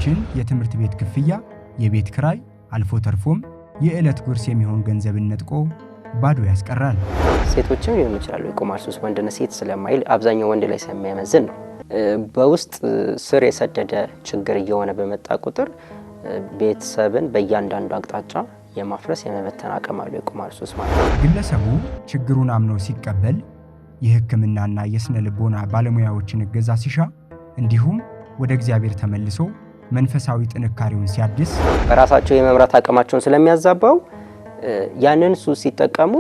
የልጆችን የትምህርት ቤት ክፍያ፣ የቤት ክራይ፣ አልፎ ተርፎም የዕለት ጉርስ የሚሆን ገንዘብን ነጥቆ ባዶ ያስቀራል። ሴቶችም ሊሆን ይችላል የቁማር ሱስ ወንድና ሴት ስለማይል አብዛኛው ወንድ ላይ ስለሚያመዝን ነው። በውስጥ ስር የሰደደ ችግር እየሆነ በመጣ ቁጥር ቤተሰብን በእያንዳንዱ አቅጣጫ የማፍረስ የመበተን አቅም አለው የቁማር ሱስ ማለት ነው። ግለሰቡ ችግሩን አምኖ ሲቀበል የሕክምናና የስነ ልቦና ባለሙያዎችን እገዛ ሲሻ እንዲሁም ወደ እግዚአብሔር ተመልሶ መንፈሳዊ ጥንካሬውን ሲያድስ በራሳቸው የመምራት አቅማቸውን ስለሚያዛባው ያንን ሱስ ሲጠቀሙ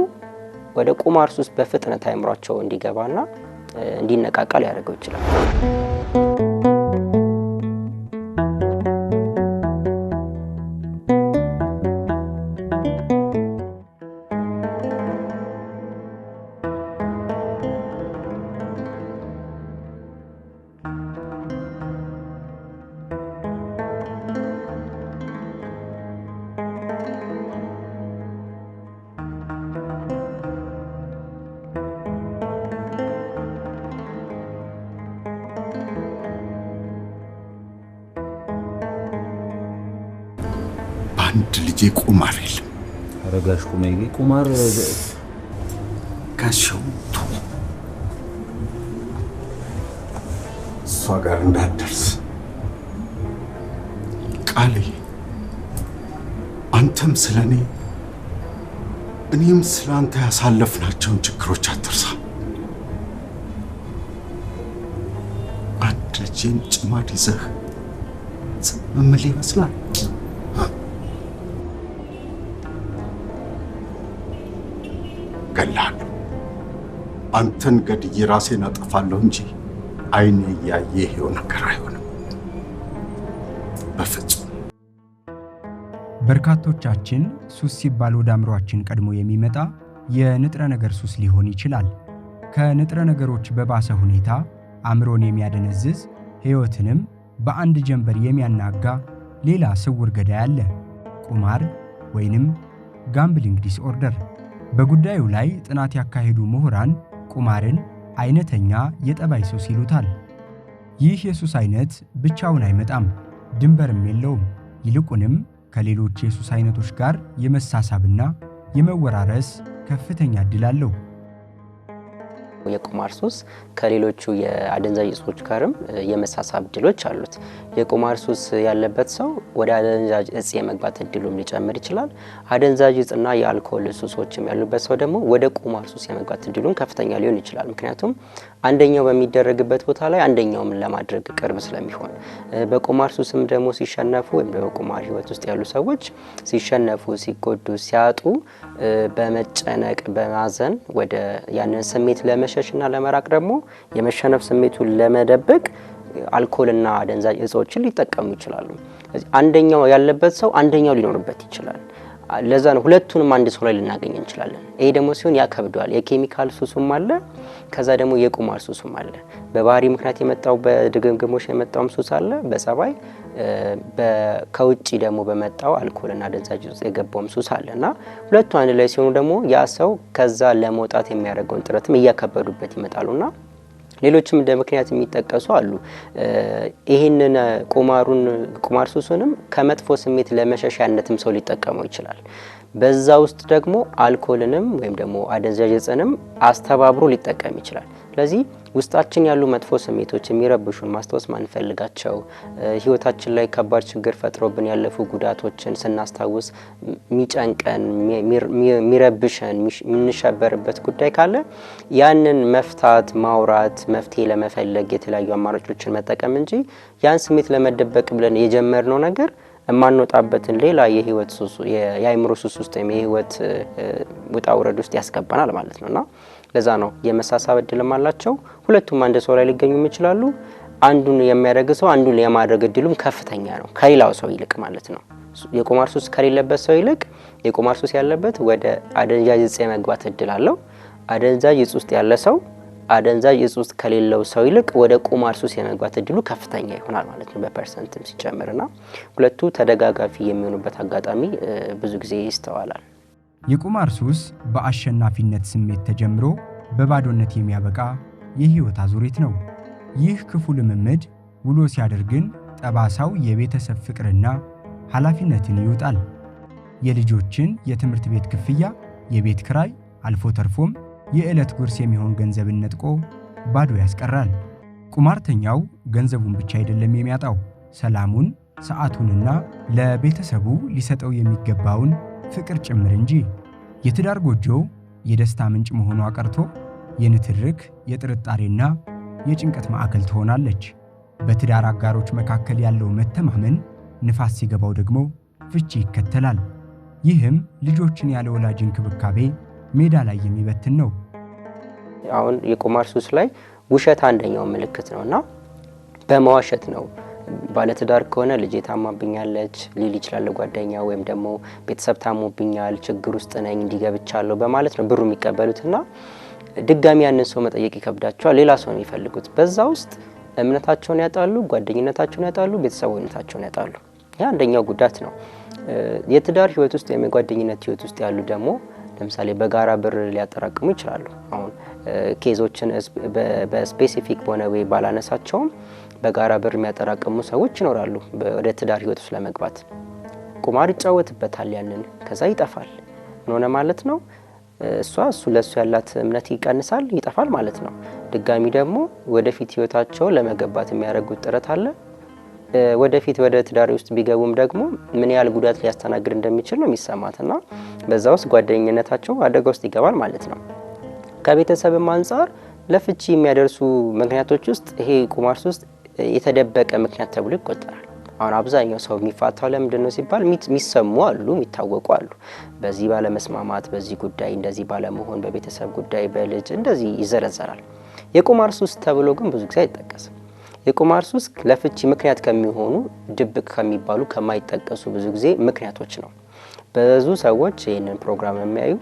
ወደ ቁማር ሱስ በፍጥነት አይምሯቸው እንዲገባና እንዲነቃቃ ሊያደርገው ይችላል። አንድ ልጅ ቁማር የለም። አረጋሽ ቁሜጌ ቁማር ጋሻው እሷ ጋር እንዳትደርስ ቃሌ። አንተም ስለኔ እኔም ስላንተ ያሳለፍናቸውን ችግሮች አትርሳ። አንድ ልጅን ጭማድ ይዘህ መመል ይመስላል። ገላለሁ። አንተን ገድዬ ራሴን አጠፋለሁ እንጂ አይኔ እያየ ይሄው ነገር አይሆንም በፍጹም። በርካቶቻችን ሱስ ሲባል ወደ አእምሯችን ቀድሞ የሚመጣ የንጥረ ነገር ሱስ ሊሆን ይችላል። ከንጥረ ነገሮች በባሰ ሁኔታ አእምሮን የሚያደነዝዝ ሕይወትንም በአንድ ጀንበር የሚያናጋ ሌላ ስውር ገዳይ አለ፣ ቁማር ወይንም ጋምብሊንግ ዲስኦርደር። በጉዳዩ ላይ ጥናት ያካሄዱ ምሁራን ቁማርን አይነተኛ የጠባይ ሱስ ይሉታል። ይህ የሱስ አይነት ብቻውን አይመጣም፣ ድንበርም የለውም። ይልቁንም ከሌሎች የሱስ አይነቶች ጋር የመሳሳብና የመወራረስ ከፍተኛ ዕድል አለው። የቁማር ሱስ ከሌሎቹ የአደንዛዥ እጾች ጋርም የመሳሳብ ዕድሎች አሉት። የቁማር ሱስ ያለበት ሰው ወደ አደንዛዥ እጽ የመግባት ዕድሉም ሊጨምር ይችላል። አደንዛዥ እጽና የአልኮል ሱሶችም ያሉበት ሰው ደግሞ ወደ ቁማር ሱስ የመግባት ዕድሉም ከፍተኛ ሊሆን ይችላል። ምክንያቱም አንደኛው በሚደረግበት ቦታ ላይ አንደኛውም ለማድረግ ቅርብ ስለሚሆን፣ በቁማር ሱስም ደግሞ ሲሸነፉ ወይም በቁማር ህይወት ውስጥ ያሉ ሰዎች ሲሸነፉ፣ ሲጎዱ፣ ሲያጡ በመጨነቅ በማዘን ወደ ያንን ስሜት ለመሸሽና ለመራቅ ደግሞ የመሸነፍ ስሜቱን ለመደበቅ አልኮልና አደንዛዥ እጾችን ሊጠቀሙ ይችላሉ። አንደኛው ያለበት ሰው አንደኛው ሊኖርበት ይችላል። ለዛ ነው ሁለቱንም አንድ ሰው ላይ ልናገኝ እንችላለን። ይሄ ደግሞ ሲሆን ያከብደዋል። የኬሚካል ሱሱም አለ፣ ከዛ ደግሞ የቁማር ሱሱም አለ። በባህሪ ምክንያት የመጣው በድግግሞሽ የመጣውም ሱስ አለ፣ በጸባይ ከውጪ ደግሞ በመጣው አልኮልና አደንዛዥ እጽ የገባውም ሱስ አለና ሁለቱ አንድ ላይ ሲሆኑ ደግሞ ያ ሰው ከዛ ለመውጣት የሚያደርገውን ጥረትም እያከበዱበት ይመጣሉና ሌሎችም እንደ ምክንያት የሚጠቀሱ አሉ። ይሄንን ቁማር ሱስንም ከመጥፎ ስሜት ለመሸሻነትም ሰው ሊጠቀመው ይችላል። በዛ ውስጥ ደግሞ አልኮልንም ወይም ደግሞ አደንዛዥ እጽንም አስተባብሮ ሊጠቀም ይችላል። ስለዚህ ውስጣችን ያሉ መጥፎ ስሜቶች የሚረብሹን ማስታወስ ማንፈልጋቸው ህይወታችን ላይ ከባድ ችግር ፈጥሮብን ያለፉ ጉዳቶችን ስናስታውስ ሚጨንቀን ሚረብሸን የምንሸበርበት ጉዳይ ካለ ያንን መፍታት ማውራት መፍትሄ ለመፈለግ የተለያዩ አማራጮችን መጠቀም እንጂ ያን ስሜት ለመደበቅ ብለን የጀመርነው ነገር የማንወጣበትን ሌላ የህይወት ሱስ የአይምሮ ሱስ ውስጥ የህይወት ውጣ ውረድ ውስጥ ያስገባናል ማለት ነውና ለዛ ነው የመሳሳብ ዕድልም አላቸው። ሁለቱም አንድ ሰው ላይ ሊገኙ ይችላሉ። አንዱን የሚያደርግ ሰው አንዱን የማድረግ ዕድሉም ከፍተኛ ነው ከሌላው ሰው ይልቅ ማለት ነው። የቁማር ሱስ ከሌለበት ሰው ይልቅ የቁማር ሱስ ያለበት ወደ አደንዛዥ እጽ የመግባት ዕድል አለው። አደንዛዥ እጽ ውስጥ ያለ ሰው አደንዛዥ እጽ ውስጥ ከሌለው ሰው ይልቅ ወደ ቁማር ሱስ የመግባት ዕድሉ ከፍተኛ ይሆናል ማለት ነው በፐርሰንትም ሲጨምርና ሁለቱ ተደጋጋፊ የሚሆኑበት አጋጣሚ ብዙ ጊዜ ይስተዋላል። የቁማር ሱስ በአሸናፊነት ስሜት ተጀምሮ በባዶነት የሚያበቃ የህይወት አዙሪት ነው። ይህ ክፉ ልምምድ ውሎ ሲያደርግን ጠባሳው የቤተሰብ ፍቅርና ኃላፊነትን ይውጣል። የልጆችን የትምህርት ቤት ክፍያ፣ የቤት ክራይ፣ አልፎ ተርፎም የዕለት ጉርስ የሚሆን ገንዘብን ነጥቆ ባዶ ያስቀራል። ቁማርተኛው ገንዘቡን ብቻ አይደለም የሚያጣው፣ ሰላሙን፣ ሰዓቱንና ለቤተሰቡ ሊሰጠው የሚገባውን ፍቅር ጭምር እንጂ። የትዳር ጎጆው የደስታ ምንጭ መሆኗ ቀርቶ የንትርክ፣ የጥርጣሬና የጭንቀት ማዕከል ትሆናለች። በትዳር አጋሮች መካከል ያለው መተማመን ንፋስ ሲገባው ደግሞ ፍቺ ይከተላል። ይህም ልጆችን ያለ ወላጅ እንክብካቤ ሜዳ ላይ የሚበትን ነው። አሁን የቁማር ሱስ ላይ ውሸት አንደኛው ምልክት ነውና በመዋሸት ነው። ባለትዳር ከሆነ ልጄ ታማብኛለች ሊል ይችላል ጓደኛ፣ ወይም ደግሞ ቤተሰብ ታሞብኛል፣ ችግር ውስጥ ነኝ፣ እንዲገብቻለሁ በማለት ነው ብሩ የሚቀበሉትና ድጋሚ ያንን ሰው መጠየቅ ይከብዳቸዋል። ሌላ ሰው ነው የሚፈልጉት። በዛ ውስጥ እምነታቸውን ያጣሉ፣ ጓደኝነታቸውን ያጣሉ፣ ቤተሰባዊነታቸውን ያጣሉ። ያ አንደኛው ጉዳት ነው። የትዳር ህይወት ውስጥ የጓደኝነት ህይወት ውስጥ ያሉ ደግሞ ለምሳሌ በጋራ ብር ሊያጠራቅሙ ይችላሉ። አሁን ኬዞችን በስፔሲፊክ በሆነ ወይ ባላነሳቸውም በጋራ ብር የሚያጠራቅሙ ሰዎች ይኖራሉ። ወደ ትዳር ህይወት ውስጥ ለመግባት ቁማር ይጫወትበታል፣ ያንን ከዛ ይጠፋል። ምን ሆነ ማለት ነው? እሱ ለሱ ያላት እምነት ይቀንሳል፣ ይጠፋል ማለት ነው። ድጋሚ ደግሞ ወደፊት ህይወታቸው ለመገባት የሚያደርጉት ጥረት አለ። ወደፊት ወደ ትዳር ውስጥ ቢገቡም ደግሞ ምን ያህል ጉዳት ሊያስተናግድ እንደሚችል ነው የሚሰማትና በዛ ውስጥ ጓደኝነታቸው አደጋ ውስጥ ይገባል ማለት ነው። ከቤተሰብም አንፃር ለፍቺ የሚያደርሱ ምክንያቶች ውስጥ ይሄ ቁማር ውስጥ የተደበቀ ምክንያት ተብሎ ይቆጠራል። አሁን አብዛኛው ሰው የሚፋታው ለምንድን ነው ሲባል የሚሰሙ አሉ፣ የሚታወቁ አሉ። በዚህ ባለመስማማት፣ በዚህ ጉዳይ እንደዚህ ባለመሆን፣ በቤተሰብ ጉዳይ፣ በልጅ እንደዚህ ይዘረዘራል። የቁማር ሱስ ተብሎ ግን ብዙ ጊዜ አይጠቀስም። የቁማር ሱስ ለፍቺ ምክንያት ከሚሆኑ ድብቅ ከሚባሉ ከማይጠቀሱ ብዙ ጊዜ ምክንያቶች ነው። ብዙ ሰዎች ይህንን ፕሮግራም የሚያዩ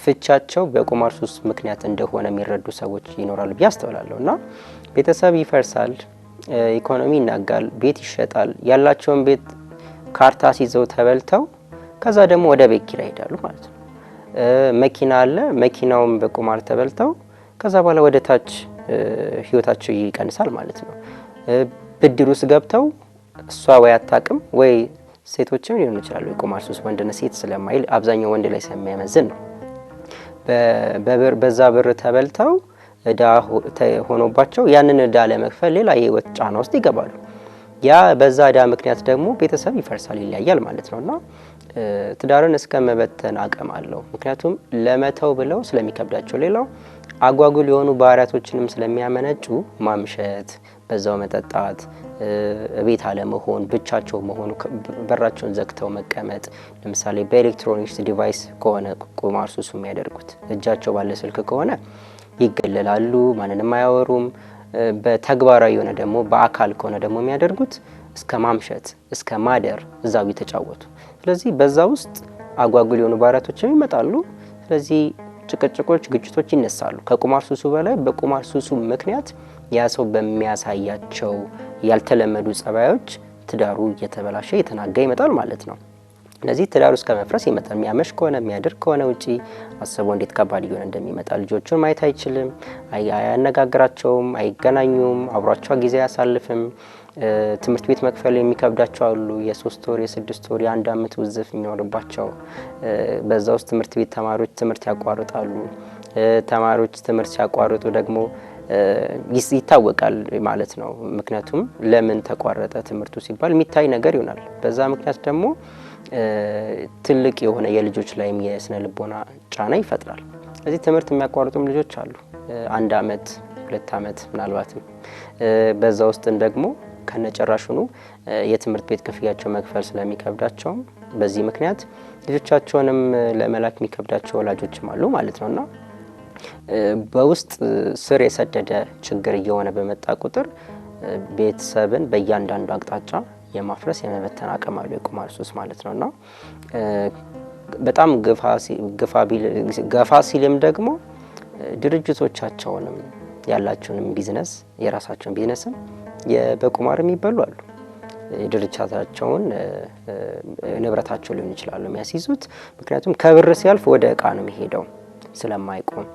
ፍቻቸው በቁማር ሱስ ምክንያት እንደሆነ የሚረዱ ሰዎች ይኖራሉ ብዬ አስተውላለሁ። እና ቤተሰብ ይፈርሳል፣ ኢኮኖሚ ይናጋል፣ ቤት ይሸጣል፣ ያላቸውን ቤት ካርታ ሲይዘው ተበልተው ከዛ ደግሞ ወደ ቤት ኪራይ ይሄዳሉ ማለት ነው። መኪና አለ፣ መኪናውን በቁማር ተበልተው ከዛ በኋላ ወደ ታች ህይወታቸው ይቀንሳል ማለት ነው። ብድር ውስጥ ገብተው እሷ ወይ አታቅም ወይ ሴቶችም ሊሆኑ ይችላሉ። የቁማር ሱስ ወንድና ሴት ስለማይል አብዛኛው ወንድ ላይ ስለሚያመዝን ነው። በዛ ብር ተበልተው እዳ ሆኖባቸው ያንን እዳ ለመክፈል ሌላ የህይወት ጫና ውስጥ ይገባሉ። ያ በዛ እዳ ምክንያት ደግሞ ቤተሰብ ይፈርሳል፣ ይለያያል ማለት ነውና ትዳርን እስከ መበተን አቅም አለው። ምክንያቱም ለመተው ብለው ስለሚከብዳቸው፣ ሌላው አጓጉል የሆኑ ባህሪያቶችንም ስለሚያመነጩ ማምሸት፣ በዛው መጠጣት፣ ቤት አለመሆን፣ ብቻቸው መሆኑ፣ በራቸውን ዘግተው መቀመጥ። ለምሳሌ በኤሌክትሮኒክስ ዲቫይስ ከሆነ ቁማር ሱስ የሚያደርጉት እጃቸው ባለ ስልክ ከሆነ ይገለላሉ፣ ማንንም አያወሩም። በተግባራዊ የሆነ ደግሞ በአካል ከሆነ ደግሞ የሚያደርጉት እስከ ማምሸት እስከ ማደር እዛው እየተጫወቱ። ስለዚህ በዛ ውስጥ አጓጉል የሆኑ ባህሪያቶችም ይመጣሉ። ስለዚህ ጭቅጭቆች፣ ግጭቶች ይነሳሉ። ከቁማር ሱሱ በላይ በቁማር ሱሱ ምክንያት ያ ሰው በሚያሳያቸው ያልተለመዱ ጸባዮች ትዳሩ እየተበላሸ እየተናጋ ይመጣል ማለት ነው። ስለዚህ ትዳሩ እስከ መፍረስ ይመጣል። የሚያመሽ ከሆነ የሚያድር ከሆነ ውጪ አስበው እንዴት ከባድ እየሆነ እንደሚመጣ። ልጆቹን ማየት አይችልም፣ አያነጋግራቸውም፣ አይገናኙም፣ አብሯቸው ጊዜ አያሳልፍም። ትምህርት ቤት መክፈል የሚከብዳቸው አሉ። የ3 ወር የ6 ወር የ1 ዓመት ውዝፍ የሚኖርባቸው። በዛ ውስጥ ትምህርት ቤት ተማሪዎች ትምህርት ያቋርጣሉ። ተማሪዎች ትምህርት ሲያቋርጡ ደግሞ ይታወቃል ማለት ነው። ምክንያቱም ለምን ተቋረጠ ትምህርቱ ሲባል የሚታይ ነገር ይሆናል። በዛ ምክንያት ደግሞ ትልቅ የሆነ የልጆች ላይም የስነ ልቦና ጫና ይፈጥራል። ስለዚህ ትምህርት የሚያቋርጡም ልጆች አሉ። 1 ዓመት 2 ዓመት ምናልባትም በዛ ውስጥ ደግሞ ከነጨራሹኑ የትምህርት ቤት ክፍያቸው መክፈል ስለሚከብዳቸው በዚህ ምክንያት ልጆቻቸውንም ለመላክ የሚከብዳቸው ወላጆችም አሉ ማለት ነውና በውስጥ ስር የሰደደ ችግር እየሆነ በመጣ ቁጥር ቤተሰብን በእያንዳንዱ አቅጣጫ የማፍረስ የመበተን አቅም አለው የቁማር ሱስ ማለት ነውና በጣም ገፋ ሲልም ደግሞ ድርጅቶቻቸውንም ያላቸውንም ቢዝነስ የራሳቸውን ቢዝነስም በቁማርም ይበሉ አሉ። ድርጅታቸውን ንብረታቸው ሊሆን ይችላል የሚያስይዙት። ምክንያቱም ከብር ሲያልፍ ወደ እቃ ነው የሚሄደው ስለማይቆም።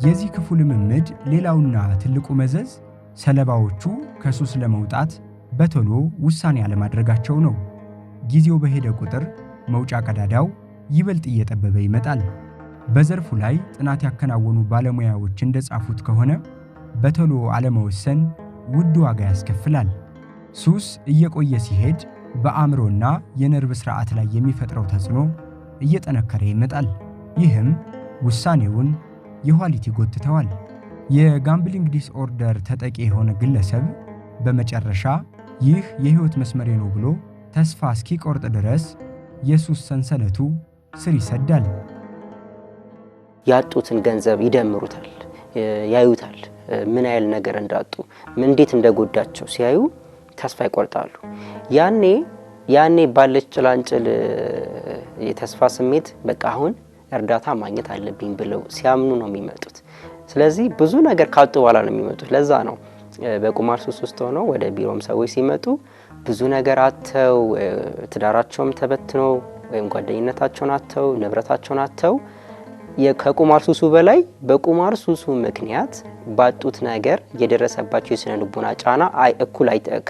የዚህ ክፉ ልምምድ ሌላውና ትልቁ መዘዝ ሰለባዎቹ ከሱስ ለመውጣት በቶሎ ውሳኔ አለማድረጋቸው ነው። ጊዜው በሄደ ቁጥር መውጫ ቀዳዳው ይበልጥ እየጠበበ ይመጣል። በዘርፉ ላይ ጥናት ያከናወኑ ባለሙያዎች እንደጻፉት ከሆነ በቶሎ አለመወሰን ውድ ዋጋ ያስከፍላል። ሱስ እየቆየ ሲሄድ በአእምሮና የነርቭ ስርዓት ላይ የሚፈጥረው ተጽዕኖ እየጠነከረ ይመጣል። ይህም ውሳኔውን የኋሊት ይጎትተዋል። የጋምብሊንግ ዲስኦርደር ተጠቂ የሆነ ግለሰብ በመጨረሻ ይህ የህይወት መስመሬ ነው ብሎ ተስፋ እስኪቆርጥ ድረስ የሱስ ሰንሰለቱ ስር ይሰዳል። ያጡትን ገንዘብ ይደምሩታል፣ ያዩታል፣ ምን ያህል ነገር እንዳጡ፣ እንዴት እንደጎዳቸው ሲያዩ ተስፋ ይቆርጣሉ። ያኔ ባለች ጭላንጭል የተስፋ ስሜት በቃ አሁን እርዳታ ማግኘት አለብኝ ብለው ሲያምኑ ነው የሚመጡት። ስለዚህ ብዙ ነገር ካጡ በኋላ ነው የሚመጡት። ለዛ ነው በቁማር ሱስ ውስጥ ሆነው ወደ ቢሮም ሰዎች ሲመጡ ብዙ ነገር አተው ትዳራቸውም ተበትኖ ወይም ጓደኝነታቸውን አተው ንብረታቸውን አተው ከቁማር ሱሱ በላይ በቁማር ሱሱ ምክንያት ባጡት ነገር የደረሰባቸው የስነ ልቦና ጫና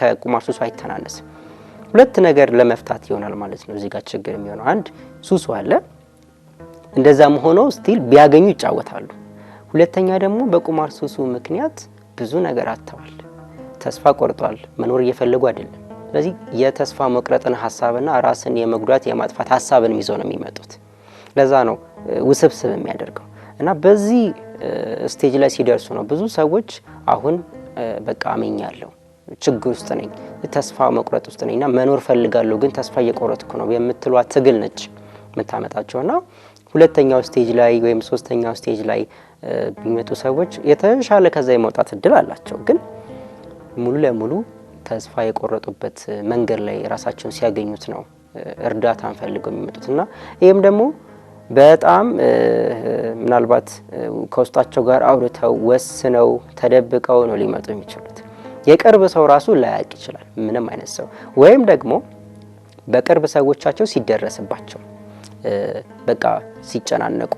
ከቁማር ሱሱ አይተናነስም። ሁለት ነገር ለመፍታት ይሆናል ማለት ነው እዚህ ጋር ችግር የሚሆነው። አንድ ሱሱ አለ፣ እንደዛም ሆኖ ስቲል ቢያገኙ ይጫወታሉ። ሁለተኛ ደግሞ በቁማር ሱሱ ምክንያት ብዙ ነገር አጥተዋል፣ ተስፋ ቆርጧል፣ መኖር እየፈለጉ አይደለም። ስለዚህ የተስፋ መቁረጥን ሐሳብና ራስን የመጉዳት የማጥፋት ሐሳብን ይዘው ነው የሚመጡት። ለዛ ነው ውስብስብ የሚያደርገው እና በዚህ ስቴጅ ላይ ሲደርሱ ነው ብዙ ሰዎች አሁን በቃ አመኛለሁ፣ ችግር ውስጥ ነኝ፣ ተስፋ መቁረጥ ውስጥ ነኝና መኖር ፈልጋለሁ ግን ተስፋ እየቆረጥኩ ነው የምትሏት ትግል ነች የምታመጣቸውና ሁለተኛው ስቴጅ ላይ ወይም ሶስተኛው ስቴጅ ላይ ቢመጡ ሰዎች የተሻለ ከዛ የመውጣት እድል አላቸው። ግን ሙሉ ለሙሉ ተስፋ የቆረጡበት መንገድ ላይ ራሳቸውን ሲያገኙት ነው እርዳታን ፈልገው የሚመጡትና ይሄም ደግሞ በጣም ምናልባት ከውስጣቸው ጋር አውርተው ወስነው ተደብቀው ነው ሊመጡ የሚችሉት። የቅርብ ሰው ራሱ ላያቅ ይችላል፣ ምንም አይነት ሰው ወይም ደግሞ በቅርብ ሰዎቻቸው ሲደረስባቸው በቃ ሲጨናነቁ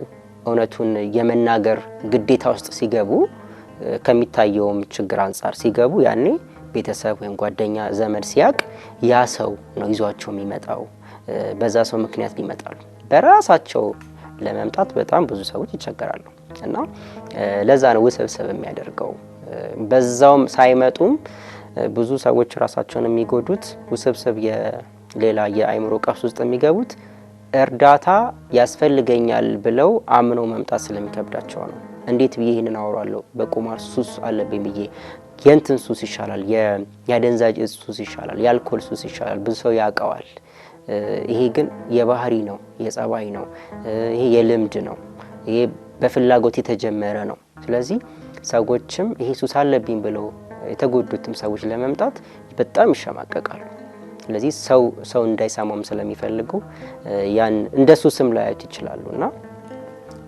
እውነቱን የመናገር ግዴታ ውስጥ ሲገቡ ከሚታየውም ችግር አንፃር ሲገቡ ያኔ ቤተሰብ ወይም ጓደኛ ዘመድ ሲያቅ ያ ሰው ነው ይዟቸው የሚመጣው። በዛ ሰው ምክንያት ሊመጣሉ። በራሳቸው ለመምጣት በጣም ብዙ ሰዎች ይቸገራሉ እና ለዛ ነው ውስብስብ የሚያደርገው። በዛውም ሳይመጡም ብዙ ሰዎች ራሳቸውን የሚጎዱት ውስብስብ የሌላ የአይምሮ ቀውስ ውስጥ የሚገቡት እርዳታ ያስፈልገኛል ብለው አምነው መምጣት ስለሚከብዳቸው ነው። እንዴት ብዬ ይሄንን አወራለሁ? በቁማር ሱስ አለብኝ ብዬ የእንትን ሱስ ይሻላል፣ የአደንዛዥ እጽ ሱስ ይሻላል፣ የአልኮል ሱስ ይሻላል፣ ብዙ ሰው ያውቀዋል። ይሄ ግን የባህሪ ነው፣ የጸባይ ነው፣ ይሄ የልምድ ነው፣ ይሄ በፍላጎት የተጀመረ ነው። ስለዚህ ሰዎችም ይሄ ሱስ አለብኝ ብለው የተጎዱትም ሰዎች ለመምጣት በጣም ይሸማቀቃሉ። ስለዚህ ሰው እንዳይሰማም ስለሚፈልጉ ያን እንደ ሱስም ላያዩት ይችላሉና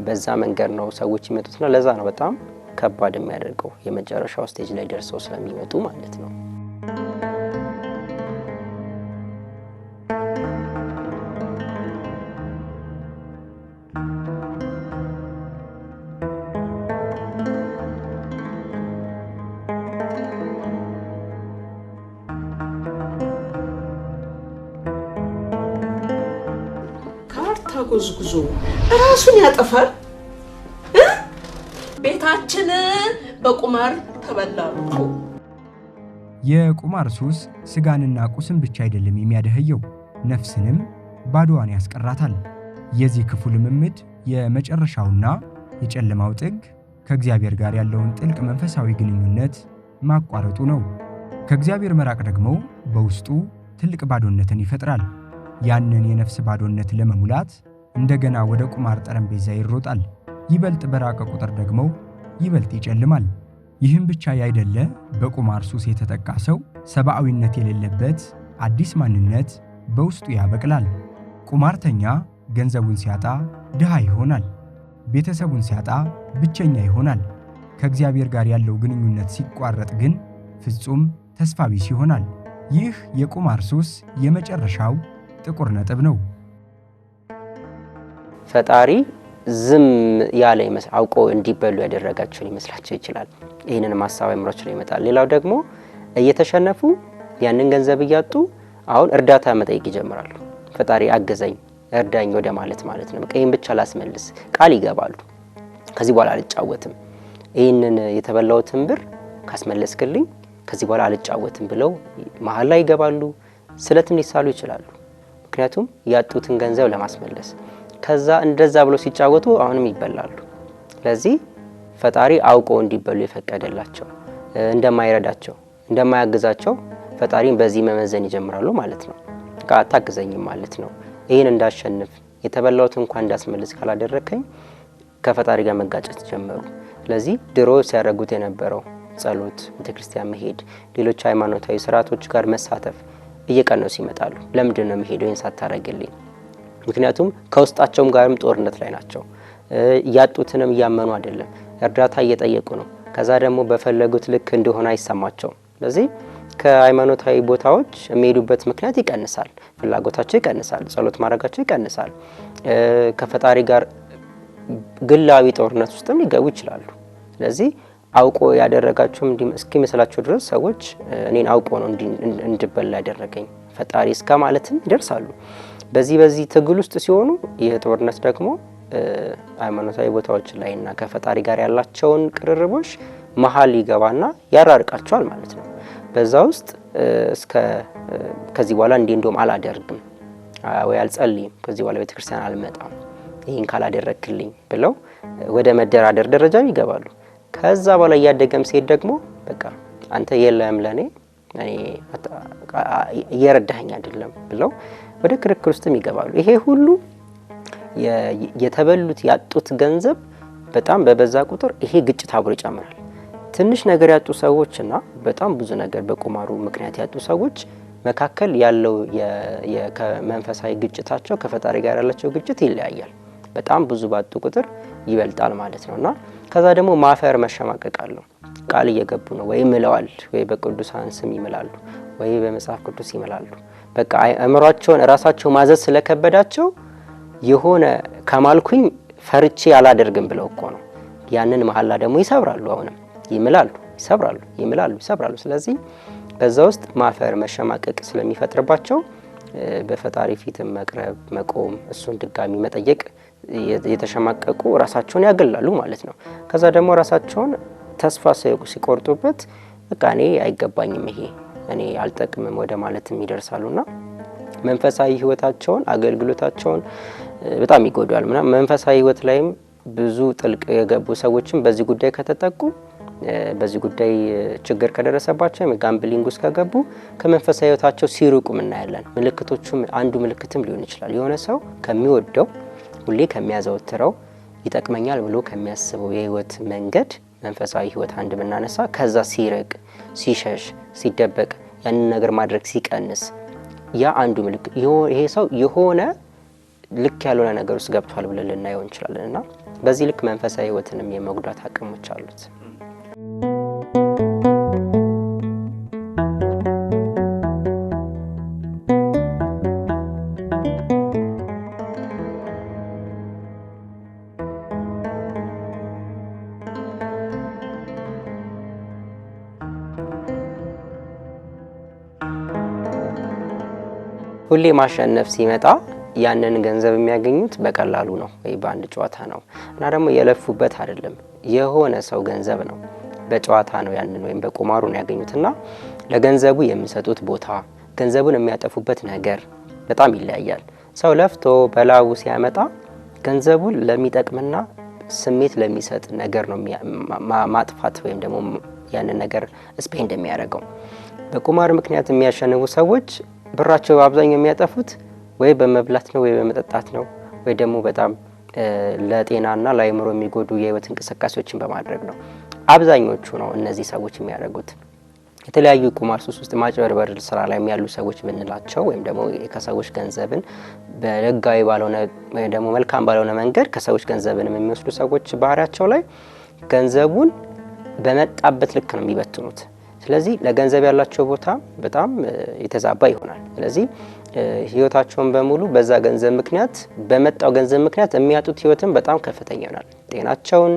በዛ መንገድ ነው ሰዎች ይመጡትና ለዛ ነው በጣም ከባድ የሚያደርገው የመጨረሻው ስቴጅ ላይ ደርሰው ስለሚመጡ ማለት ነው። ጉዞ ራሱን ያጠፋል። ቤታችን በቁማር ተበላሉ። የቁማር ሱስ ስጋንና ቁስን ብቻ አይደለም የሚያደህየው፣ ነፍስንም ባዶዋን ያስቀራታል። የዚህ ክፉ ልምምድ የመጨረሻውና የጨለማው ጥግ ከእግዚአብሔር ጋር ያለውን ጥልቅ መንፈሳዊ ግንኙነት ማቋረጡ ነው። ከእግዚአብሔር መራቅ ደግሞ በውስጡ ትልቅ ባዶነትን ይፈጥራል። ያንን የነፍስ ባዶነት ለመሙላት እንደገና ወደ ቁማር ጠረጴዛ ይሮጣል። ይበልጥ በራቀ ቁጥር ደግሞ ይበልጥ ይጨልማል። ይህም ብቻ ያይደለ በቁማር ሱስ የተጠቃ ሰው ሰብአዊነት የሌለበት አዲስ ማንነት በውስጡ ያበቅላል። ቁማርተኛ ገንዘቡን ሲያጣ ድሃ ይሆናል። ቤተሰቡን ሲያጣ ብቸኛ ይሆናል። ከእግዚአብሔር ጋር ያለው ግንኙነት ሲቋረጥ ግን ፍጹም ተስፋ ቢስ ይሆናል። ይህ የቁማር ሱስ የመጨረሻው ጥቁር ነጥብ ነው። ፈጣሪ ዝም ያለ አውቆ እንዲበሉ ያደረጋቸው ሊመስላቸው ይችላል። ይህንን ማሳብ አይምሯቸው ላይ ይመጣል። ሌላው ደግሞ እየተሸነፉ ያንን ገንዘብ እያጡ አሁን እርዳታ መጠየቅ ይጀምራሉ። ፈጣሪ አገዘኝ እርዳኝ ወደ ማለት ነው። በቃ ይሄን ብቻ ላስመልስ ቃል ይገባሉ። ከዚህ በኋላ አልጫወትም፣ ይህንን የተበላውትን ብር ካስመለስክልኝ ከዚህ በኋላ አልጫወትም ብለው መሀል ላይ ይገባሉ። ስለትም ሊሳሉ ይችላሉ። ምክንያቱም ያጡትን ገንዘብ ለማስመለስ ከዛ እንደዛ ብሎ ሲጫወቱ አሁንም ይበላሉ። ስለዚህ ፈጣሪ አውቆ እንዲበሉ የፈቀደላቸው እንደማይረዳቸው እንደማያግዛቸው ፈጣሪን በዚህ መመዘን ይጀምራሉ ማለት ነው። አታግዘኝም ማለት ነው። ይህን እንዳሸንፍ የተበላውት እንኳን እንዳስመልስ ካላደረከኝ ከፈጣሪ ጋር መጋጨት ጀመሩ። ስለዚህ ድሮ ሲያደርጉት የነበረው ጸሎት፣ ቤተክርስቲያን መሄድ፣ ሌሎች ሃይማኖታዊ ስርዓቶች ጋር መሳተፍ እየቀነሱ ይመጣሉ። ለምንድን ነው የሚሄደው ይህን ሳታረግልኝ? ምክንያቱም ከውስጣቸውም ጋርም ጦርነት ላይ ናቸው። ያጡትንም እያመኑ አይደለም፣ እርዳታ እየጠየቁ ነው። ከዛ ደግሞ በፈለጉት ልክ እንደሆነ አይሰማቸውም። ስለዚህ ከሃይማኖታዊ ቦታዎች የሚሄዱበት ምክንያት ይቀንሳል፣ ፍላጎታቸው ይቀንሳል፣ ጸሎት ማድረጋቸው ይቀንሳል። ከፈጣሪ ጋር ግላዊ ጦርነት ውስጥም ሊገቡ ይችላሉ። ስለዚህ አውቆ ያደረጋቸውም እስኪመስላቸው ድረስ ሰዎች እኔን አውቆ ነው እንድበላ ያደረገኝ ፈጣሪ እስከ ማለትም ይደርሳሉ። በዚህ ትግል ውስጥ ሲሆኑ ይህ ጦርነት ደግሞ ሃይማኖታዊ ቦታዎች ላይና ከፈጣሪ ጋር ያላቸውን ቅርርቦች መሀል ይገባና ያራርቃቸዋል ማለት ነው። በዛ ውስጥ ከዚህ በኋላ እንደውም አላደርግም ወይ አልጸልይም፣ ከዚህ በኋላ ቤተክርስቲያን አልመጣም ይህን ካላደረክልኝ ብለው ወደ መደራደር ደረጃ ይገባሉ። ከዛ በኋላ እያደገም ሲሄድ ደግሞ በቃ አንተ የለም ለኔ እየረዳኸኝ አይደለም ብለው ወደ ክርክር ውስጥም ይገባሉ። ይሄ ሁሉ የተበሉት ያጡት ገንዘብ በጣም በበዛ ቁጥር ይሄ ግጭት አብሮ ይጨምራል። ትንሽ ነገር ያጡ ሰዎችና በጣም ብዙ ነገር በቁማሩ ምክንያት ያጡ ሰዎች መካከል ያለው የመንፈሳዊ ግጭታቸው ከፈጣሪ ጋር ያላቸው ግጭት ይለያያል። በጣም ብዙ ባጡ ቁጥር ይበልጣል ማለት ነውና ከዛ ደግሞ ማፈር መሸማቀቃለው። ቃል እየገቡ ነው ወይ ምለዋል ወይ በቅዱሳን ስም ይምላሉ ወይ በመጽሐፍ ቅዱስ ይምላሉ። በቃ አእምሯቸውን ራሳቸው ማዘዝ ስለከበዳቸው የሆነ ከማልኩኝ ፈርቼ አላደርግም ብለው እኮ ነው። ያንን መሐላ ደግሞ ይሰብራሉ። አሁንም ይምላሉ፣ ይሰብራሉ፣ ይምላሉ፣ ይሰብራሉ። ስለዚህ በዛ ውስጥ ማፈር መሸማቀቅ ስለሚፈጥርባቸው በፈጣሪ ፊት መቅረብ፣ መቆም፣ እሱን ድጋሚ መጠየቅ የተሸማቀቁ ራሳቸውን ያገላሉ ማለት ነው። ከዛ ደግሞ ራሳቸውን ተስፋ ሲቆርጡበት በቃ እኔ አይገባኝም፣ ይሄ እኔ አልጠቅምም ወደ ማለትም ይደርሳሉና መንፈሳዊ ህይወታቸውን አገልግሎታቸውን በጣም ይጎዳል። መንፈሳዊ ህይወት ላይም ብዙ ጥልቅ የገቡ ሰዎችም በዚህ ጉዳይ ከተጠቁ በዚህ ጉዳይ ችግር ከደረሰባቸው ጋምብሊንግ ውስጥ ከገቡ ከመንፈሳዊ ህይወታቸው ሲሩቁም እናያለን። ምልክቶቹም አንዱ ምልክትም ሊሆን ይችላል። የሆነ ሰው ከሚወደው ሁሌ ከሚያዘወትረው ይጠቅመኛል ብሎ ከሚያስበው የህይወት መንገድ መንፈሳዊ ህይወት አንድ ብናነሳ ከዛ ሲርቅ፣ ሲሸሽ፣ ሲደበቅ ያንን ነገር ማድረግ ሲቀንስ ያ አንዱ ምልክት ይሄ ሰው የሆነ ልክ ያልሆነ ነገር ውስጥ ገብቷል ብለን ልናየው እንችላለንና በዚህ ልክ መንፈሳዊ ህይወትንም የመጉዳት አቅሞች አሉት። ሁሌ ማሸነፍ ሲመጣ ያንን ገንዘብ የሚያገኙት በቀላሉ ነው ወይ በአንድ ጨዋታ ነው እና ደግሞ የለፉበት አይደለም። የሆነ ሰው ገንዘብ ነው በጨዋታ ነው ያንን ወይም በቁማሩ ነው ያገኙትና ለገንዘቡ የሚሰጡት ቦታ፣ ገንዘቡን የሚያጠፉበት ነገር በጣም ይለያያል። ሰው ለፍቶ በላቡ ሲያመጣ ገንዘቡን ለሚጠቅምና ስሜት ለሚሰጥ ነገር ነው ማጥፋት ወይም ደግሞ ያንን ነገር ስፔንድ የሚያደርገው። በቁማር ምክንያት የሚያሸንፉ ሰዎች ብራቸው አብዛኛው የሚያጠፉት ወይ በመብላት ነው ወይ በመጠጣት ነው ወይ ደግሞ በጣም ለጤናና ለአእምሮ የሚጎዱ የህይወት እንቅስቃሴዎችን በማድረግ ነው። አብዛኞቹ ነው እነዚህ ሰዎች የሚያደርጉት። የተለያዩ ቁማር ሱስ ውስጥ ማጭበርበር ስራ ላይ ያሉ ሰዎች ብንላቸው ወይም ደግሞ ከሰዎች ገንዘብን በህጋዊ ባልሆነ ወይ ደግሞ መልካም ባልሆነ መንገድ ከሰዎች ገንዘብን የሚወስዱ ሰዎች ባህሪያቸው ላይ ገንዘቡን በመጣበት ልክ ነው የሚበትኑት። ስለዚህ ለገንዘብ ያላቸው ቦታ በጣም የተዛባ ይሆናል። ስለዚህ ህይወታቸውን በሙሉ በዛ ገንዘብ ምክንያት በመጣው ገንዘብ ምክንያት የሚያጡት ህይወትን በጣም ከፍተኛ ይሆናል። ጤናቸውን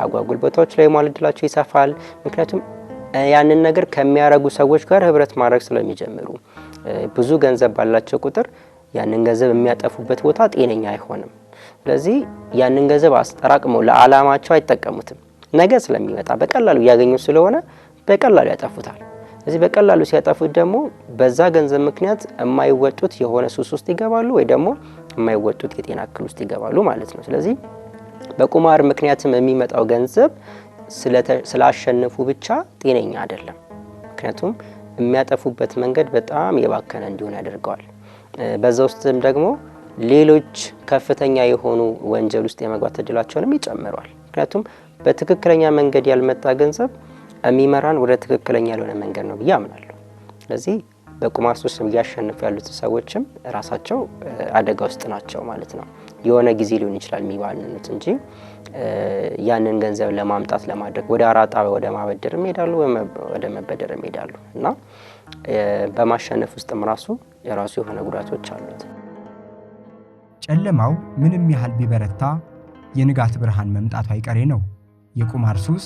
አጓጉል ቦታዎች ላይ መዋል ዕድላቸው ይሰፋል። ምክንያቱም ያንን ነገር ከሚያረጉ ሰዎች ጋር ህብረት ማድረግ ስለሚጀምሩ ብዙ ገንዘብ ባላቸው ቁጥር ያንን ገንዘብ የሚያጠፉበት ቦታ ጤነኛ አይሆንም። ስለዚህ ያንን ገንዘብ አስጠራቅመው ለዓላማቸው አይጠቀሙትም። ነገ ስለሚመጣ በቀላሉ ያገኙ ስለሆነ በቀላሉ ያጠፉታል። ስለዚህ በቀላሉ ሲያጠፉት ደግሞ በዛ ገንዘብ ምክንያት የማይወጡት የሆነ ሱስ ውስጥ ይገባሉ ወይ ደግሞ የማይወጡት የጤና እክል ውስጥ ይገባሉ ማለት ነው። ስለዚህ በቁማር ምክንያትም የሚመጣው ገንዘብ ስላሸነፉ ብቻ ጤነኛ አይደለም። ምክንያቱም የሚያጠፉበት መንገድ በጣም የባከነ እንዲሆን ያደርገዋል። በዛ ውስጥም ደግሞ ሌሎች ከፍተኛ የሆኑ ወንጀል ውስጥ የመግባት ዕድላቸውንም ይጨምራል። ምክንያቱም በትክክለኛ መንገድ ያልመጣ ገንዘብ የሚመራን ወደ ትክክለኛ ያልሆነ መንገድ ነው ብዬ አምናለሁ። ስለዚህ በቁማር ሱስ እያሸነፉ ያሉት ሰዎችም ራሳቸው አደጋ ውስጥ ናቸው ማለት ነው። የሆነ ጊዜ ሊሆን ይችላል የሚባሉት እንጂ ያንን ገንዘብ ለማምጣት ለማድረግ ወደ አራጣ ወደ ማበደር ይሄዳሉ፣ ወደ መበደር ይሄዳሉ እና በማሸነፍ ውስጥም ራሱ የራሱ የሆነ ጉዳቶች አሉት። ጨለማው ምንም ያህል ቢበረታ የንጋት ብርሃን መምጣቱ አይቀሬ ነው። የቁማር ሱስ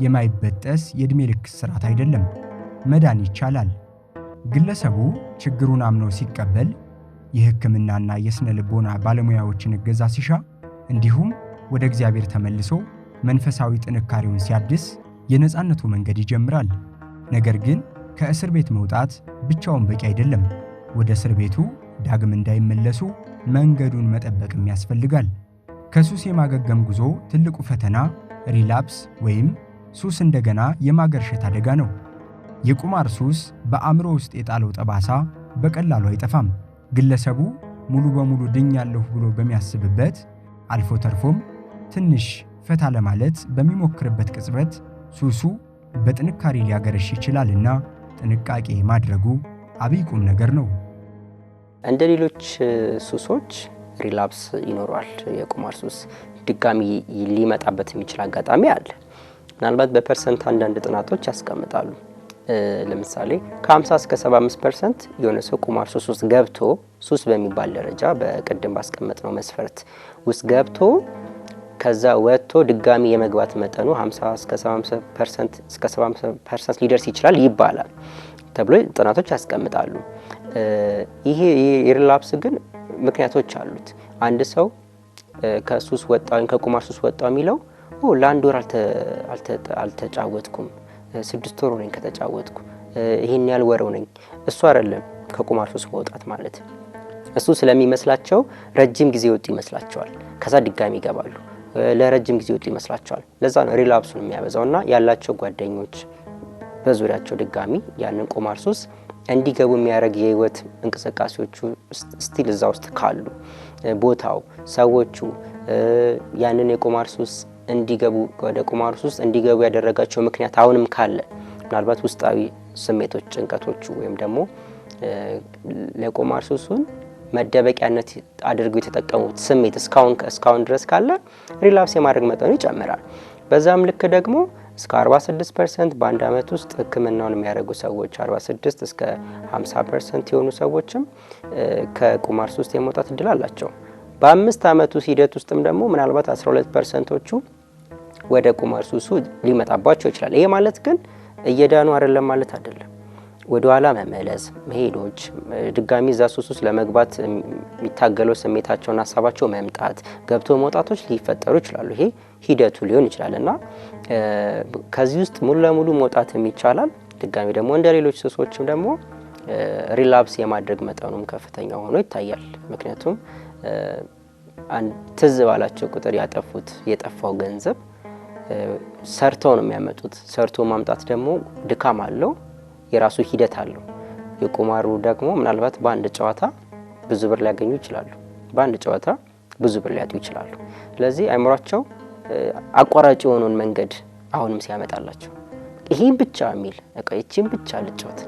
የማይበጠስ የእድሜ ልክ ስርዓት አይደለም። መዳን ይቻላል። ግለሰቡ ችግሩን አምኖ ሲቀበል፣ የሕክምናና የስነ ልቦና ባለሙያዎችን እገዛ ሲሻ፣ እንዲሁም ወደ እግዚአብሔር ተመልሶ መንፈሳዊ ጥንካሬውን ሲያድስ የነጻነቱ መንገድ ይጀምራል። ነገር ግን ከእስር ቤት መውጣት ብቻውን በቂ አይደለም። ወደ እስር ቤቱ ዳግም እንዳይመለሱ መንገዱን መጠበቅም ያስፈልጋል። ከሱስ የማገገም ጉዞ ትልቁ ፈተና ሪላፕስ ወይም ሱስ እንደገና የማገርሸት አደጋ ነው። የቁማር ሱስ በአእምሮ ውስጥ የጣለው ጠባሳ በቀላሉ አይጠፋም። ግለሰቡ ሙሉ በሙሉ ድኛለሁ ብሎ በሚያስብበት አልፎ ተርፎም ትንሽ ፈታ ለማለት በሚሞክርበት ቅጽበት ሱሱ በጥንካሬ ሊያገረሽ ይችላልና ጥንቃቄ ማድረጉ አብይ ቁም ነገር ነው። እንደ ሌሎች ሱሶች ሪላፕስ ይኖረዋል። የቁማር ሱስ ድጋሚ ሊመጣበት የሚችል አጋጣሚ አለ። ምናልባት በፐርሰንት አንዳንድ ጥናቶች ያስቀምጣሉ። ለምሳሌ ከ50 እስከ 75% የሆነ ሰው ቁማር ሱስ ውስጥ ገብቶ ሱስ በሚባል ደረጃ በቅድም ባስቀመጥነው መስፈርት ውስጥ ገብቶ ከዛ ወጥቶ ድጋሚ የመግባት መጠኑ 50 እስከ 75% ሊደርስ ይችላል ይባላል ተብሎ ጥናቶች ያስቀምጣሉ። ይሄ የሪላፕስ ግን ምክንያቶች አሉት። አንድ ሰው ከሱስ ወጣው ከቁማር ሱስ ወጣው የሚለው ለአንድ ወር አልተጫወትኩም፣ 6 ወር ነኝ ከተጫወትኩ፣ ይሄን ያህል ወር ነኝ። እሱ አይደለም ከቁማር ሱስ መውጣት ማለት። እሱ ስለሚመስላቸው ረጅም ጊዜ ወጡ ይመስላቸዋል። ከዛ ድጋሚ ይገባሉ። ለረጅም ጊዜ ወጡ ይመስላቸዋል። ለዛ ነው ሪላፕሱን የሚያበዛውና ያላቸው ጓደኞች በዙሪያቸው ድጋሚ ያንን ቁማር ሱስ እንዲገቡ የሚያደርግ የህይወት እንቅስቃሴዎቹ ስቲል እዛ ውስጥ ካሉ ቦታው ሰዎቹ ያንን የቁማር ሱስ እንዲገቡ ወደ ቁማር ሱስ እንዲገቡ ያደረጋቸው ምክንያት አሁንም ካለ ምናልባት ውስጣዊ ስሜቶች ጭንቀቶቹ ወይም ደግሞ ለቁማር ሱሱን መደበቂያነት አድርገው የተጠቀሙት ስሜት እስካሁን ድረስ ካለ ሪላፕስ የማድረግ መጠኑ ይጨምራል። በዛም ልክ ደግሞ እስከ 46% በአንድ አመት ውስጥ ህክምናውን የሚያደርጉ ሰዎች 46 እስከ 50% የሆኑ ሰዎችም ከቁማር ሱስ የመውጣት እድል አላቸው። በ5 አመቱ ሂደት ውስጥም ደግሞ ምናልባት 12%ዎቹ ወደ ቁማር ሱሱ ሊመጣባቸው ይችላል። ይሄ ማለት ግን እየዳኑ አይደለም ማለት አይደለም። ወደ ኋላ መመለስ መሄዶች ድጋሚ እዛ ሱስ ውስጥ ለመግባት የሚታገለው ስሜታቸውና ሀሳባቸው መምጣት ገብቶ መውጣቶች ሊፈጠሩ ይችላሉ። ይሄ ሂደቱ ሊሆን ይችላልና ከዚህ ውስጥ ሙሉ ለሙሉ መውጣት ይቻላል። ድጋሚ ደግሞ እንደ ሌሎች ሱሶችም ደግሞ ሪላፕስ የማድረግ መጠኑም ከፍተኛ ሆኖ ይታያል። ምክንያቱም ትዝ ባላቸው ቁጥር የጠፋው ገንዘብ ሰርተው ነው የሚያመጡት። ሰርቶ ማምጣት ደግሞ ድካም አለው፣ የራሱ ሂደት አለው። የቁማሩ ደግሞ ምናልባት በአንድ ጨዋታ ብዙ ብር ሊያገኙ ይችላሉ፣ በአንድ ጨዋታ ብዙ ብር ሊያጡ ይችላሉ። ስለዚህ አይምሯቸው አቋራጭ የሆነውን መንገድ አሁንም ሲያመጣላቸው ይሄን ብቻ የሚል እቺን ብቻ ልጫወት፣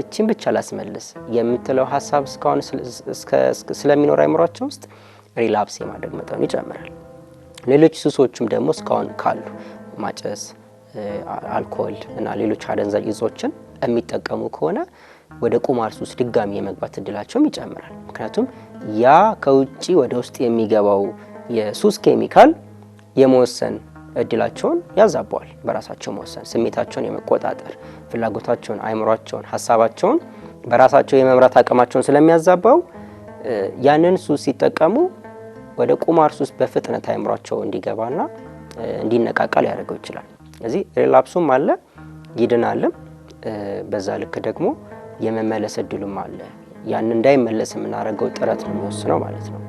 እቺን ብቻ ላስመልስ የምትለው ሐሳብ እስካሁን ስለሚኖር አይምሯቸው ውስጥ ሪላፕስ የማድረግ መጠኑ ይጨምራል። ሌሎች ሱሶችም ደግሞ እስካሁን ካሉ ማጨስ፣ አልኮል እና ሌሎች አደንዛዥ እጾችን የሚጠቀሙ ከሆነ ወደ ቁማር ሱስ ድጋሚ የመግባት እድላቸውም ይጨምራል። ምክንያቱም ያ ከውጪ ወደ ውስጥ የሚገባው የሱስ ኬሚካል የመወሰን እድላቸውን ያዛባዋል። በራሳቸው መወሰን፣ ስሜታቸውን የመቆጣጠር ፍላጎታቸውን፣ አይምሯቸውን፣ ሀሳባቸውን በራሳቸው የመምራት አቅማቸውን ስለሚያዛባው ያንን ሱስ ሲጠቀሙ ወደ ቁማር ሱስ በፍጥነት አይምሯቸው እንዲገባና እንዲነቃቃ ሊያደርገው ይችላል። ስለዚህ ሪላፕሱም አለ ይድናልም፣ በዛ ልክ ደግሞ የመመለስ እድሉም አለ። ያን እንዳይመለስ የምናደርገው ጥረት ነው የሚወስነው ማለት ነው።